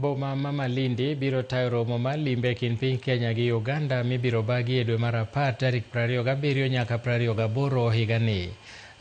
Boma ma Malindi biro tayo romo mar limbe kind piny Kenya gi Uganda mibiro bagi e dwe mar 10 tarik 27 nyaka 28 higani.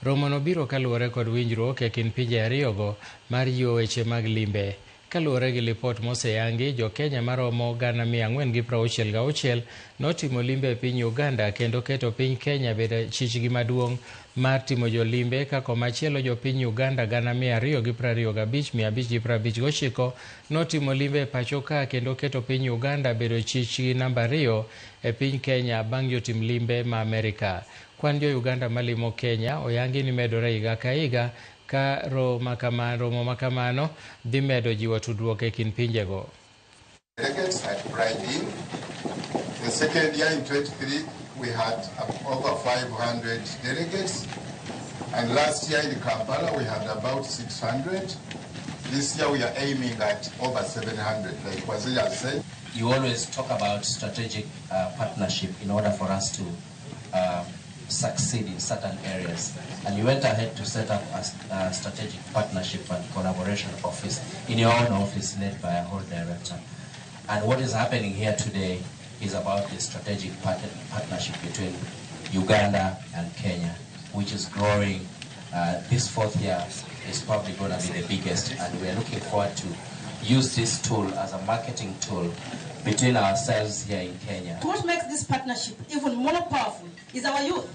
Romono biro kaluwore kod winjruok e kind pinje ariyogo mar jiwo weche mag limbe. Kaluwore gi lipot moseyangi, jo Kenya maromo 466 notimo limbe e piny Uganda kendo keto piny Kenya bedo chichgi maduong' mar timo jolimbe, ka komachielo jo piny Uganda 225,559 notimo limbe e pacho ka kendo keto piny Uganda bedo chichgi namba 2 e piny Kenya bang' jotim limbe ma Amerika. Kwan jo Uganda malimo Kenya oyangi ni medore higa ka higa, ka romo makamano dhi medo jiwo tudruok e kind pinjego. Delegates had arrived in. The second year in 23, we had over 500 delegates. And last year in Kampala, we had about 600. This year we are aiming at over 700, like Waziri said. You always talk about strategic partnership in order for us to succeed in certain areas, and you went ahead to set up a strategic partnership and collaboration office in your own office led by a whole director. And what is happening here today is about the strategic partnership between Uganda and Kenya, which is growing. This fourth year is probably going to be the biggest, and we are looking forward to use this tool as a marketing tool between ourselves here in Kenya. What makes this partnership even more powerful is our youth,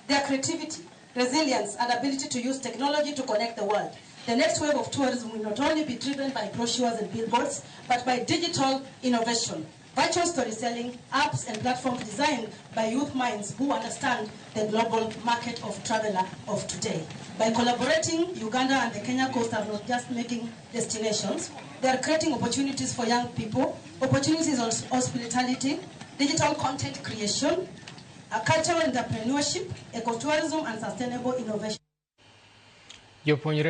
their creativity, resilience, and ability to use technology to connect the world. The next wave of tourism will not only be driven by brochures and billboards, but by digital innovation, virtual storytelling, apps, and platforms designed by youth minds who understand the global market of traveler of today. By collaborating, Uganda and the Kenya coast are not just making destinations, they are creating opportunities for young people, opportunities on hospitality, digital content creation, cultural entrepreneurship, ecotourism, and sustainable innovation.